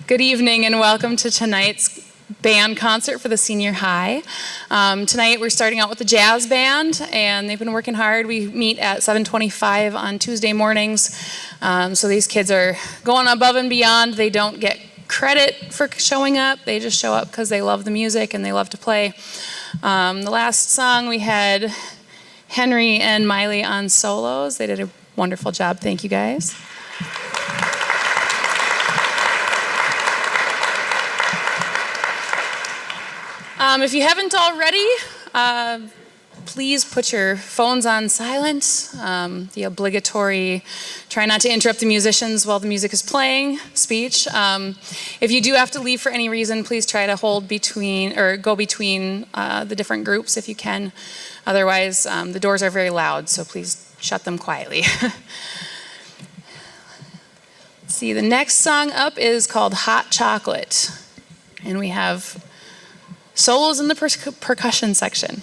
Good evening and welcome to tonight's band concert for the senior high. Tonight we're starting out with the jazz band and they've been working hard. We meet at 7:25 on Tuesday mornings. So these kids are going above and beyond. They don't get credit for showing up. They just show up because they love the music and they love to play. The last song we had Henry and Miley on solos. They did a wonderful job. Thank you guys. If you haven't already, please put your phones on silent. The obligatory try not to interrupt the musicians while the music is playing speech. If you do have to leave for any reason, please try to hold between or go between the different groups if you can. Otherwise, the doors are very loud, so please shut them quietly. Let's see, the next song up is called Hot Chocolate, and we have solos in the percussion section.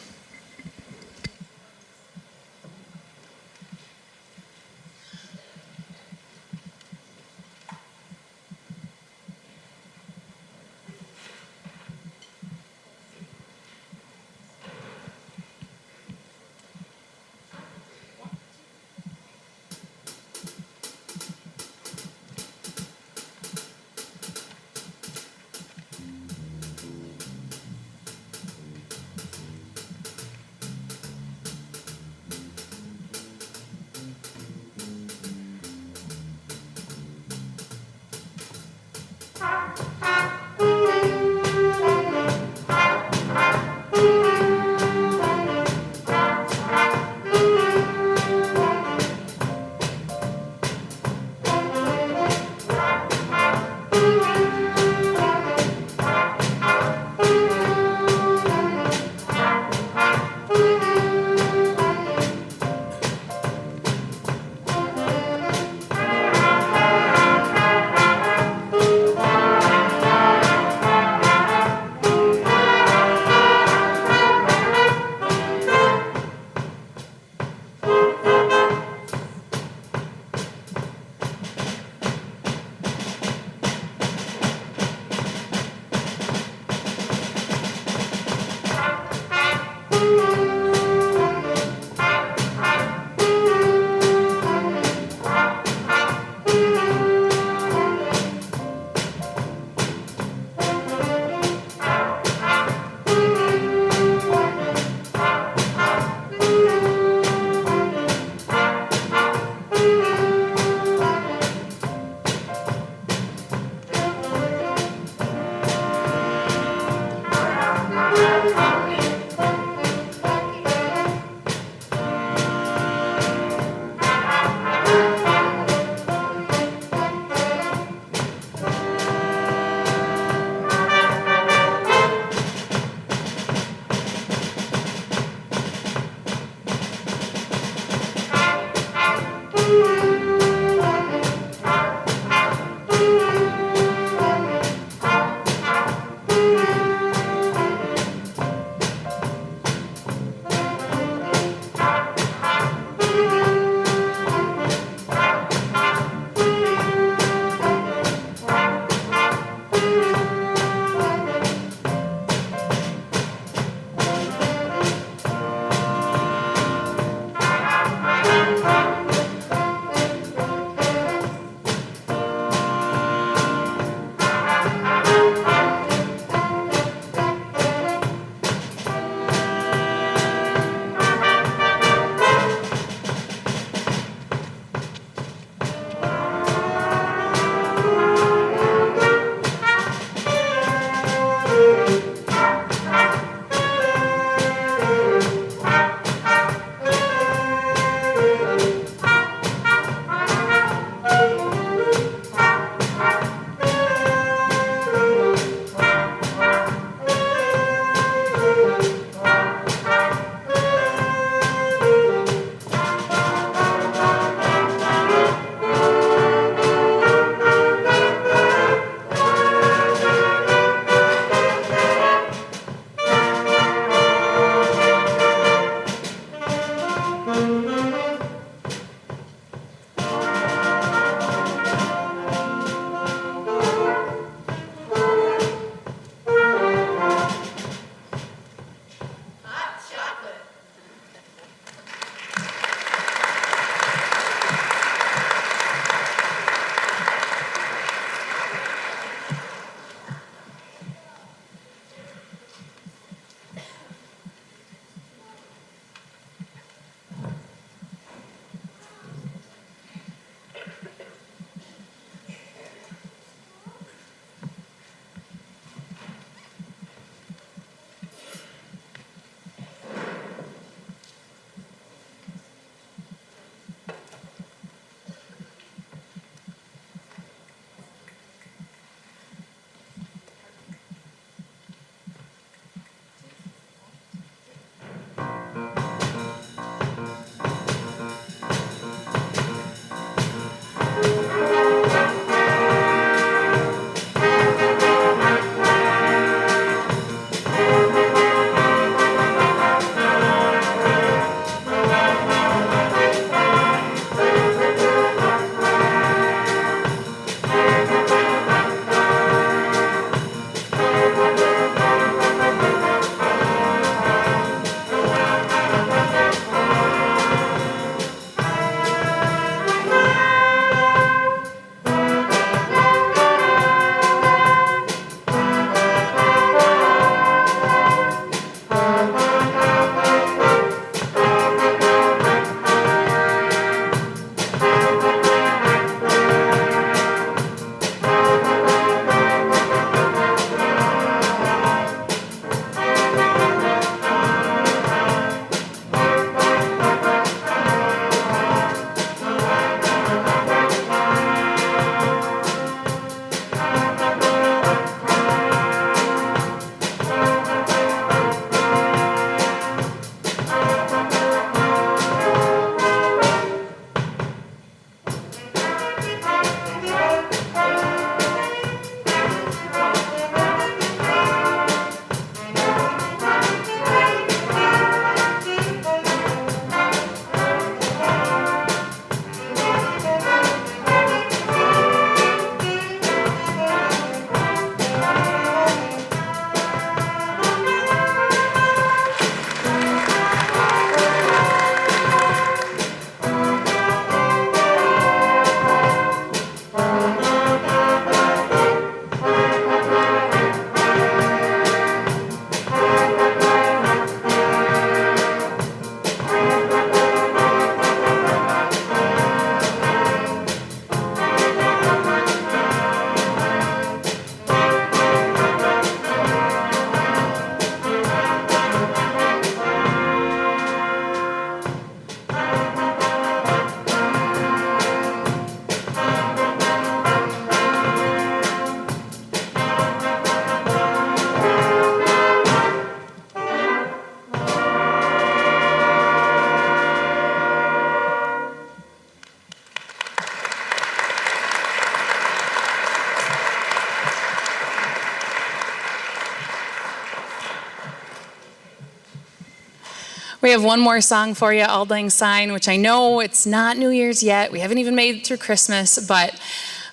We have one more song for you, Auld Lang Syne, which I know it's not New Year's yet. We haven't even made it through Christmas, but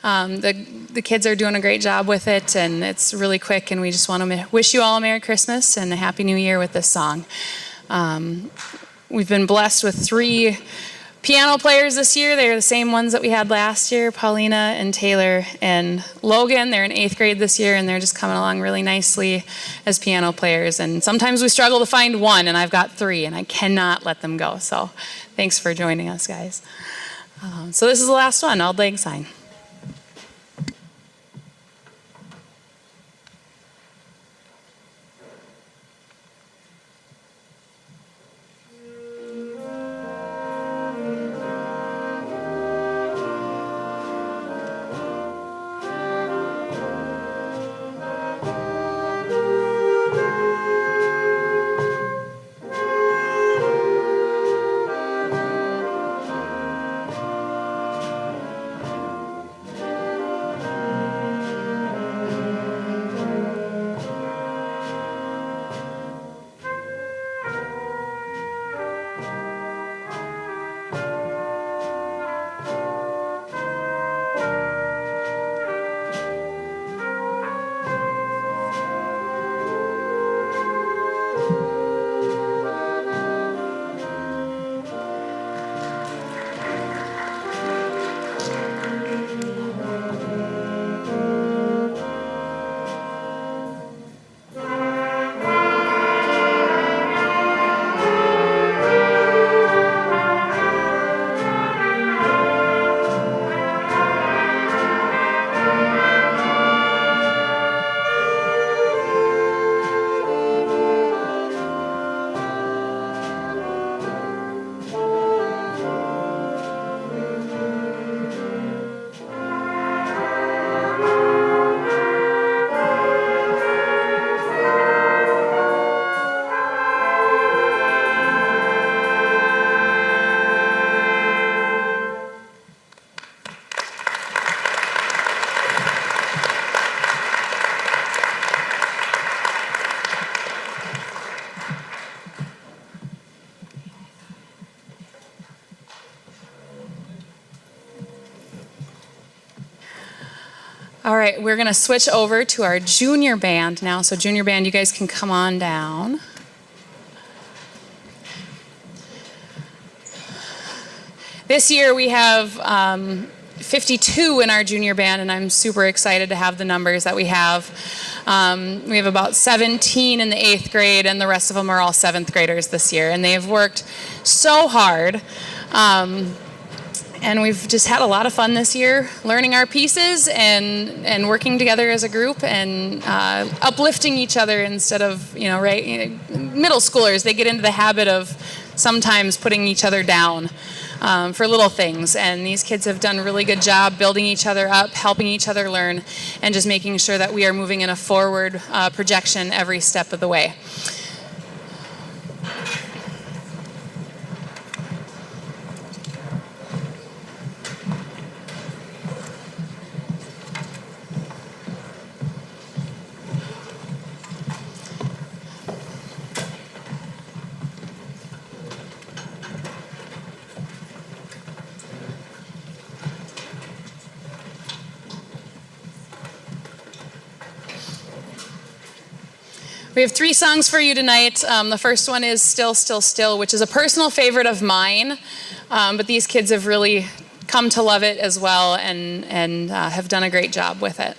the kids are doing a great job with it, and it's really quick, and we just want to wish you all a Merry Christmas and a Happy New Year with this song. We've been blessed with 3 piano players this year. They're the same ones that we had last year, Paulina and Taylor and Logan. They're in 8th grade this year, and they're just coming along really nicely as piano players. And sometimes we struggle to find one, and I've got 3, and I cannot let them go. So thanks for joining us, guys. So this is the last one, Auld Lang Syne. All right, we're going to switch over to our junior band now. So junior band, you guys can come on down. This year we have 52 in our junior band, and I'm super excited to have the numbers that we have. We have about 17 in the 8th grade, and the rest of them are all 7th graders this year. And they have worked so hard. And we've just had a lot of fun this year learning our pieces and working together as a group and uplifting each other instead of, middle schoolers, they get into the habit of sometimes putting each other down for little things. And these kids have done a really good job building each other up, helping each other learn, and just making sure that we are moving in a forward projection every step of the way. We have 3 songs for you tonight. The first one is Still, Still, Still, which is a personal favorite of mine, but these kids have really come to love it as well and have done a great job with it.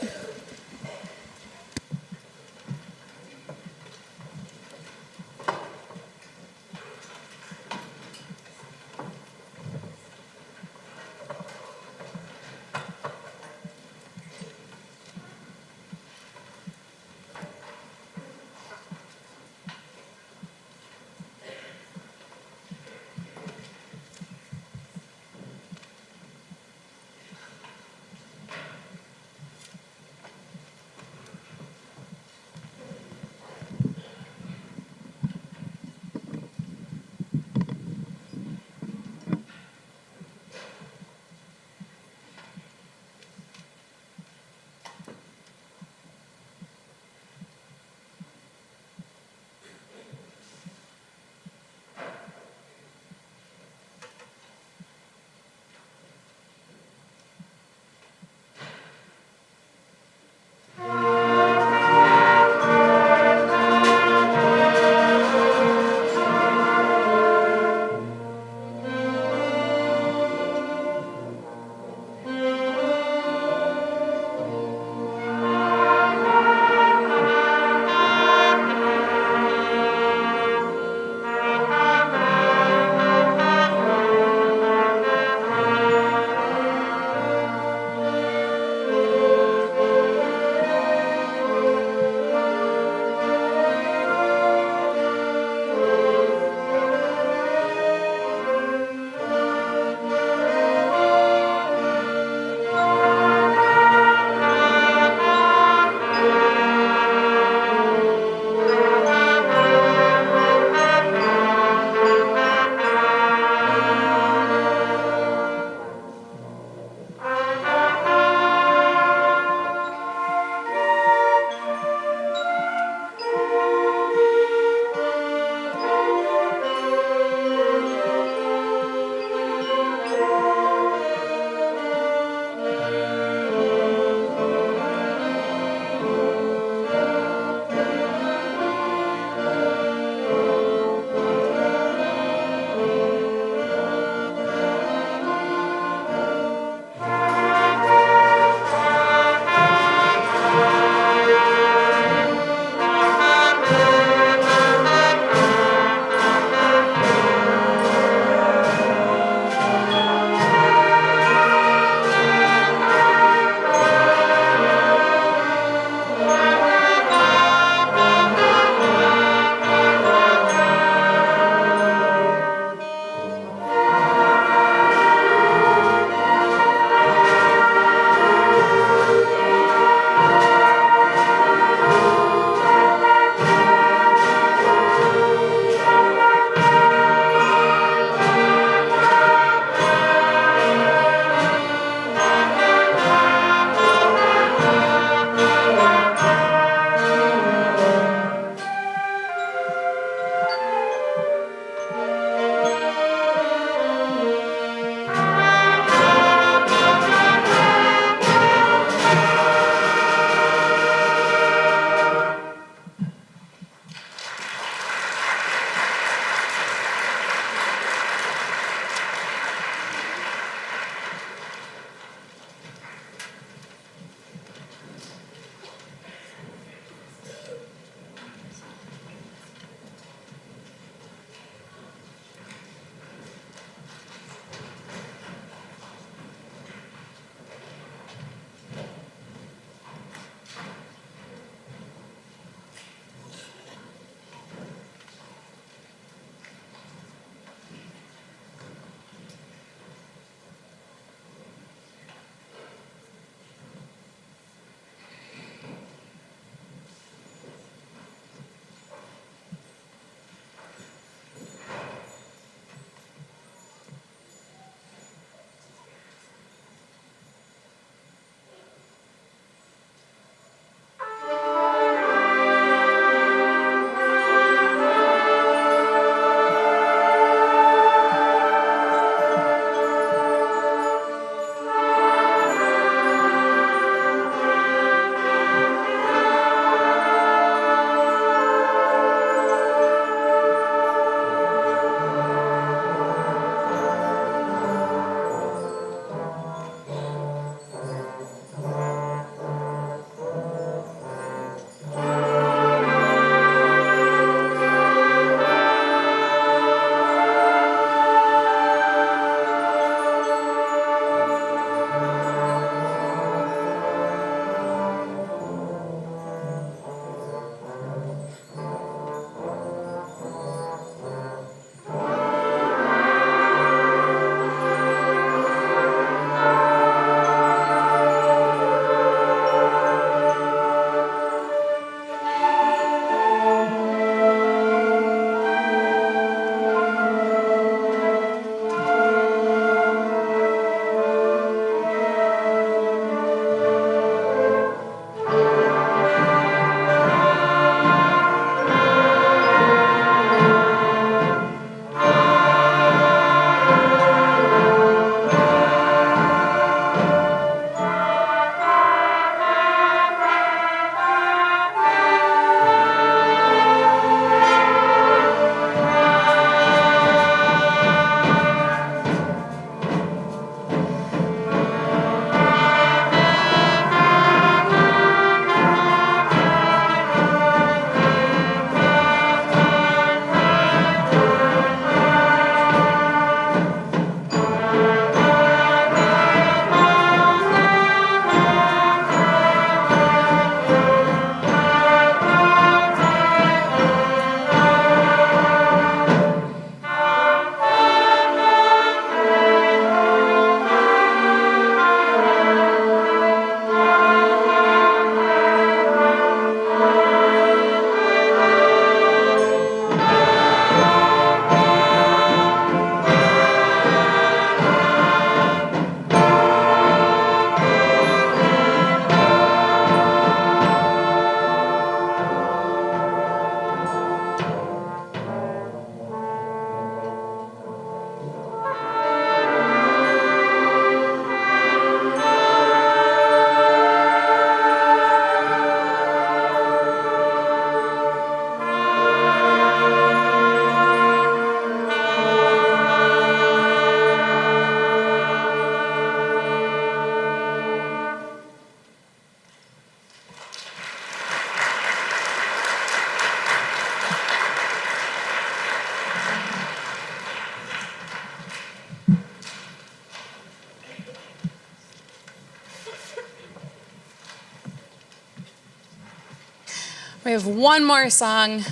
We have one more song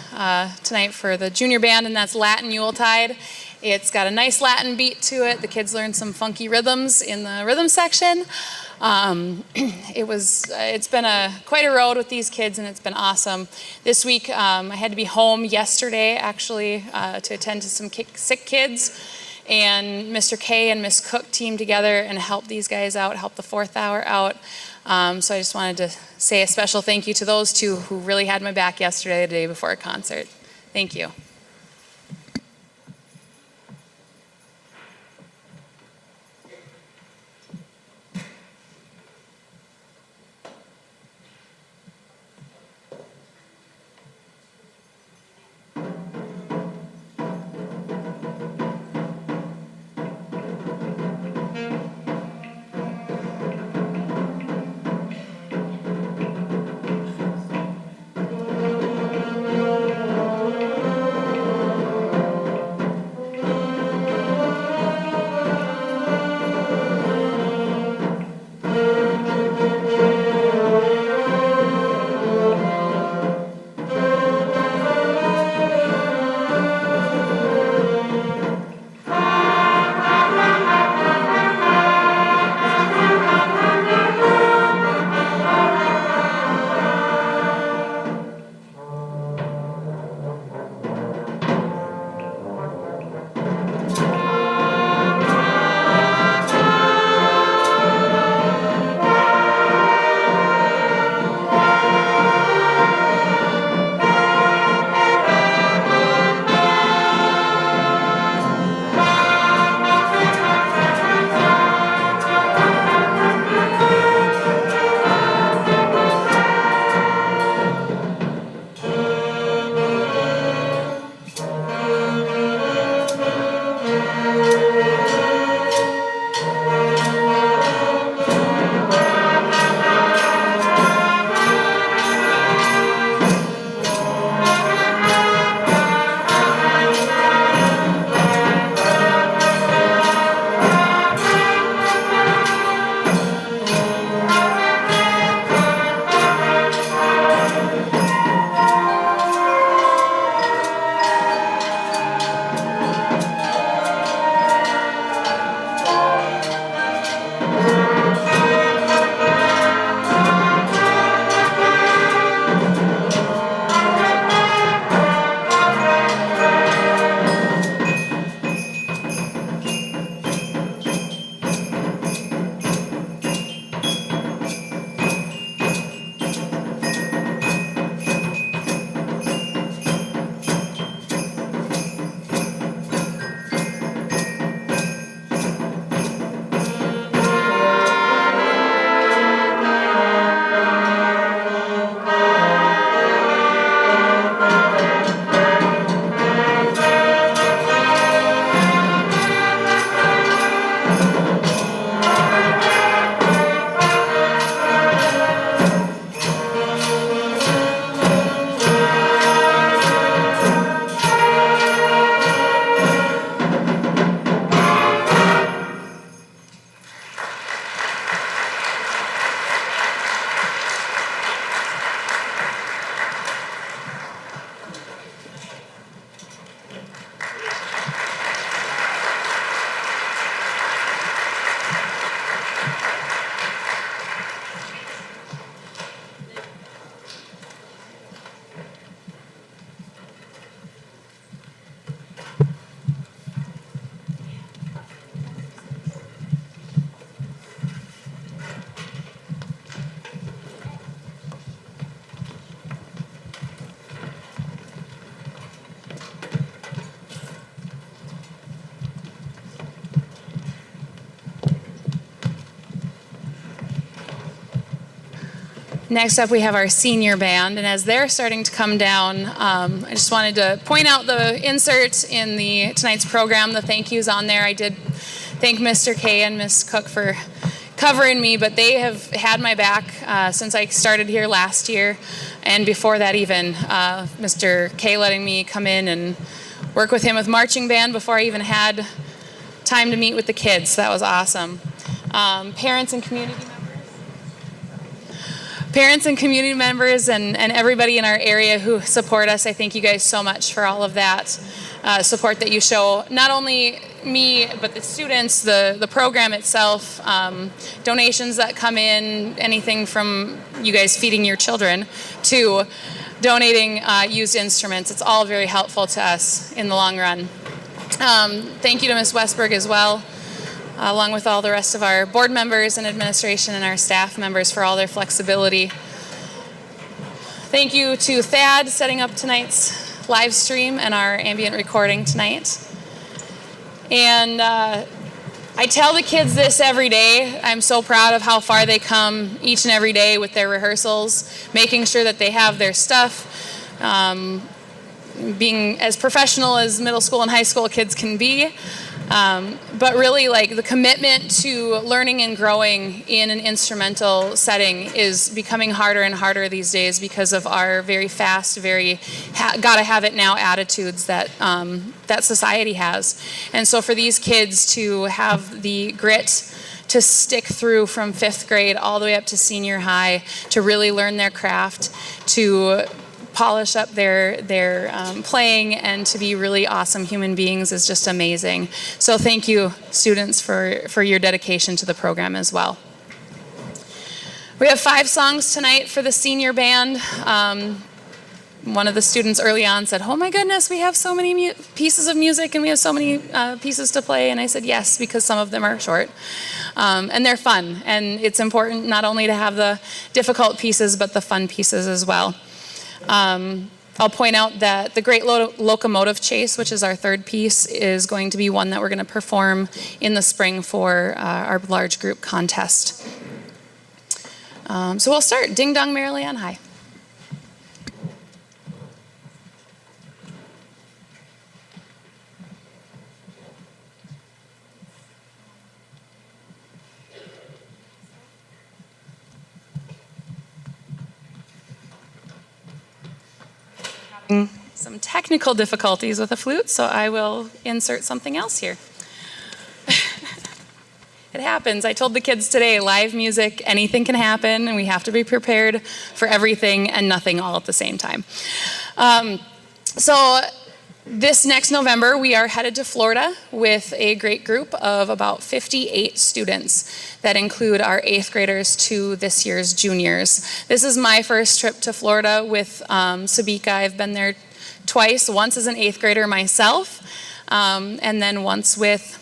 tonight for the junior band, and that's Latin Yuletide. It's got a nice Latin beat to it. The kids learned some funky rhythms in the rhythm section. It's been quite a road with these kids, and it's been awesome. This week, I had to be home yesterday, actually, to attend to some sick kids. And Mr. K and Miss Cook teamed together and helped these guys out, helped the fourth hour out. So I just wanted to say a special thank you to those two who really had my back yesterday, the day before a concert. Thank you. Next up, we have our senior band, and as they're starting to come down, I just wanted to point out the insert in tonight's program. The thank yous on there. I did thank Mr. K and Miss Cook for covering me, but they have had my back since I started here last year, and before that even. Mr. K letting me come in and work with him with marching band before I even had time to meet with the kids. So that was awesome. Parents and community members. Parents and community members and everybody in our area who support us, I thank you guys so much for all of that support that you show. Not only me, but the students, the program itself, donations that come in, anything from you guys feeding your children to donating used instruments. It's all very helpful to us in the long run. Thank you to Ms. Westberg as well, along with all the rest of our board members and administration and our staff members for all their flexibility. Thank you to Thad setting up tonight's live stream and our ambient recording tonight. And I tell the kids this every day. I'm so proud of how far they come each and every day with their rehearsals, making sure that they have their stuff, being as professional as middle school and high school kids can be. But really, like, the commitment to learning and growing in an instrumental setting is becoming harder and harder these days because of our very fast, very gotta have it now attitudes that that society has. And so for these kids to have the grit to stick through from 5th grade all the way up to senior high, to really learn their craft, to polish up their playing, and to be really awesome human beings is just amazing. So thank you, students, for your dedication to the program as well. We have 5 songs tonight for the senior band. One of the students early on said, "Oh my goodness, we have so many pieces of music and we have so many pieces to play." And I said, yes, because some of them are short. And they're fun. And it's important not only to have the difficult pieces, but the fun pieces as well. I'll point out that the Great Locomotive Chase, which is our 3rd piece, is going to be one that we're going to perform in the spring for our large group contest. So we'll start. Ding Dong Merrily on High. Some technical difficulties with a flute, so I will insert something else here. It happens. I told the kids today, live music, anything can happen, and we have to be prepared for everything and nothing all at the same time. So this next November, we are headed to Florida with a great group of about 58 students that include our 8th graders to this year's juniors. This is my first trip to Florida with Sabika. I've been there twice, once as an 8th grader myself, and then once with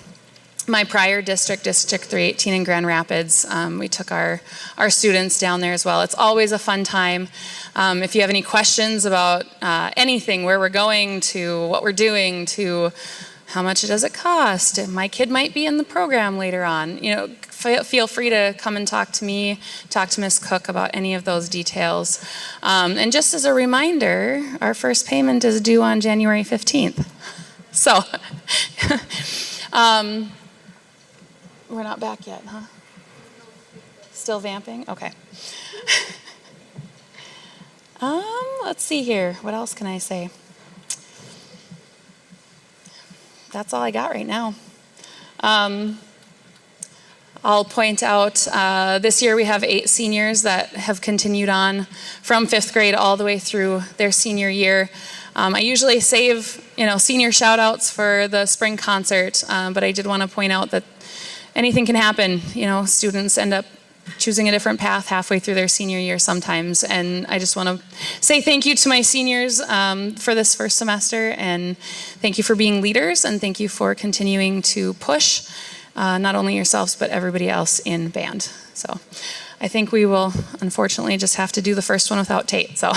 my prior district, District 318 in Grand Rapids. We took our students down there as well. It's always a fun time. If you have any questions about anything, where we're going to, what we're doing, to how much does it cost, my kid might be in the program later on, you know, feel free to come and talk to me, talk to Ms. Cook about any of those details. And just as a reminder, our first payment is due on January 15th. So, we're not back yet, huh? Still vamping? Okay. Let's see here. What else can I say? That's all I got right now. I'll point out this year we have 8 seniors that have continued on from 5th grade all the way through their senior year. I usually save, senior shout outs for the spring concert, but I did want to point out that anything can happen. Students end up choosing a different path halfway through their senior year sometimes. And I just want to say thank you to my seniors for this first semester, and thank you for being leaders, and thank you for continuing to push not only yourselves, but everybody else in band. So I think we will, unfortunately, just have to do the first one without Tate. So.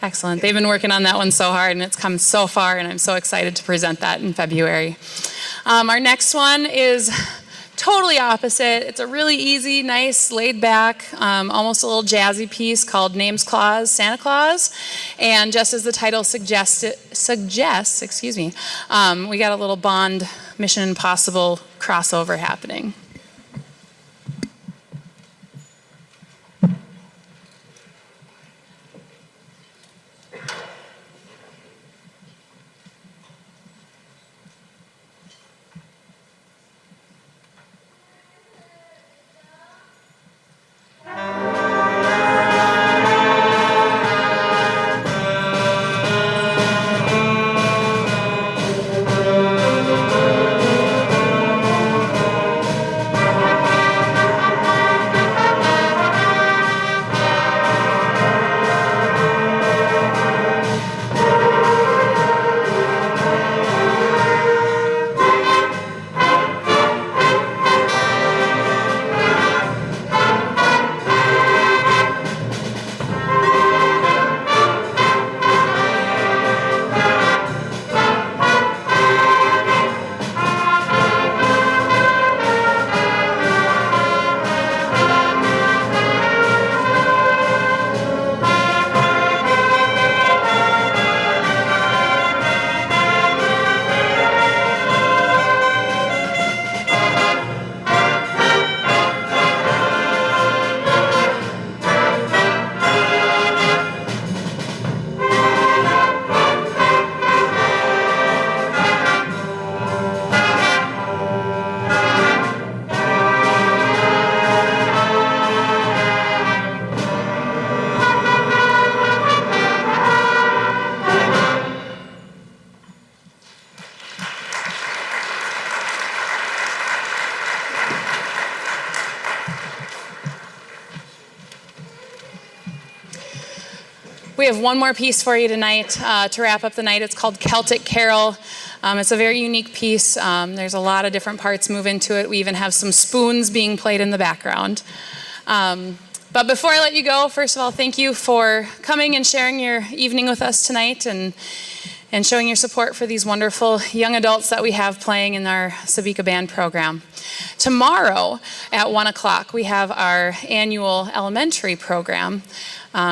Excellent. They've been working on that one so hard, and it's come so far, and I'm so excited to present that in February. Our next one is totally opposite. It's a really easy, nice, laid back, almost a little jazzy piece called Names Claus, Santa Claus. And just as the title suggests, we got a little Bond Mission Impossible crossover happening. We have one more piece for you tonight to wrap up the night. It's called Celtic Carol. It's a very unique piece. There's a lot of different parts move into it. We even have some spoons being played in the background. But before I let you go, first of all, thank you for coming and sharing your evening with us tonight and showing your support for these wonderful young adults that we have playing in our Sabika Band program. Tomorrow at 1 o'clock, we have our annual elementary program,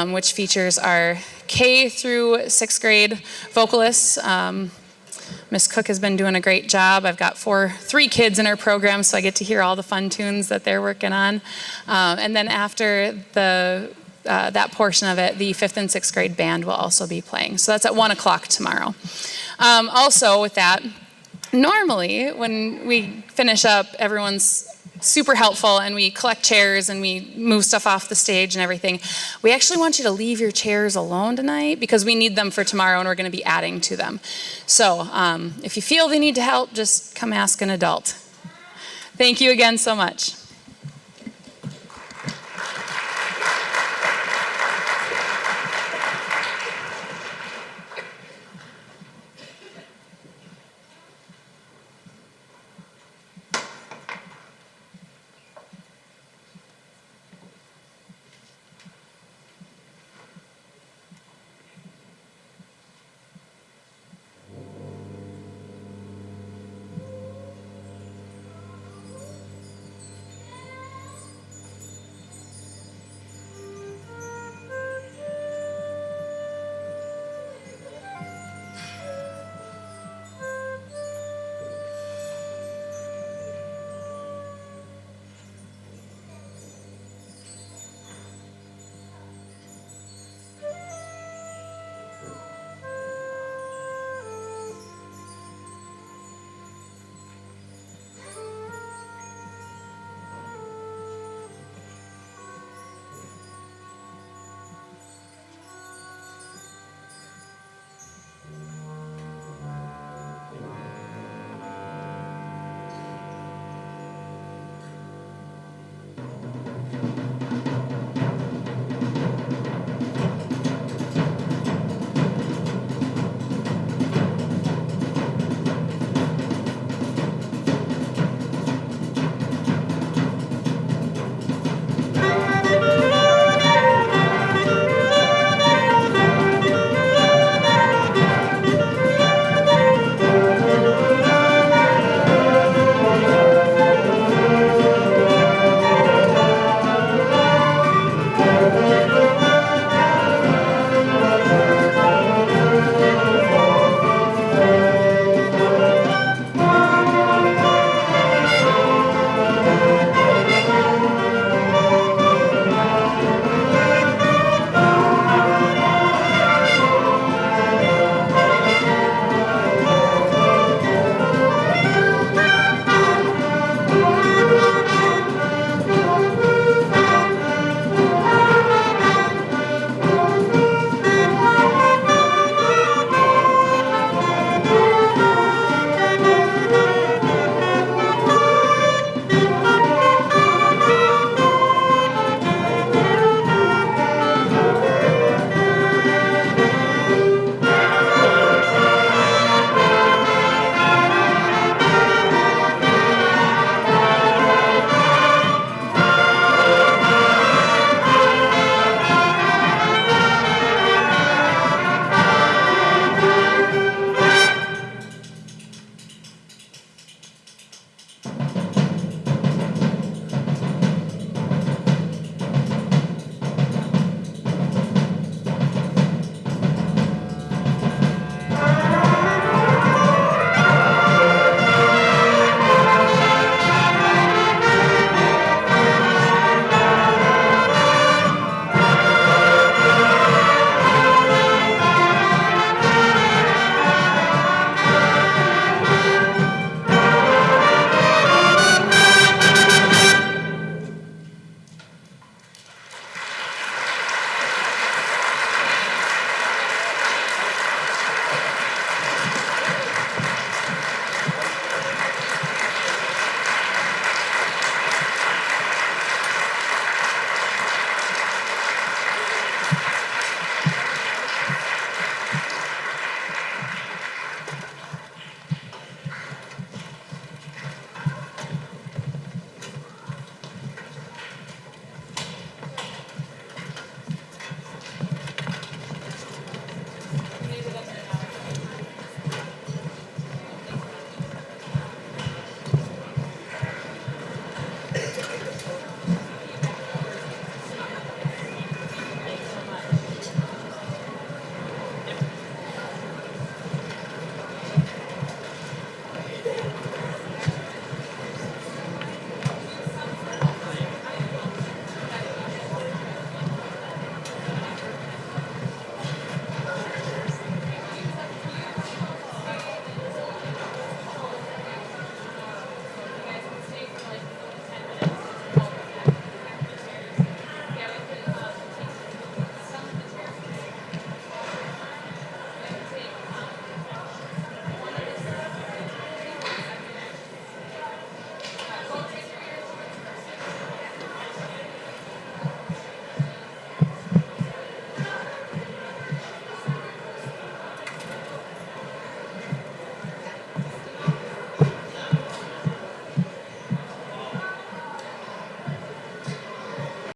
which features our K through 6th grade vocalists. Miss Cook has been doing a great job. I've got 3 kids in her program, so I get to hear all the fun tunes that they're working on. And then after that portion of it, the 5th and 6th grade band will also be playing. So that's at 1 o'clock tomorrow. Also with that, normally when we finish up, everyone's super helpful and we collect chairs and we move stuff off the stage and everything. We actually want you to leave your chairs alone tonight because we need them for tomorrow and we're going to be adding to them. So if you feel they need to help, just come ask an adult. Thank you again so much.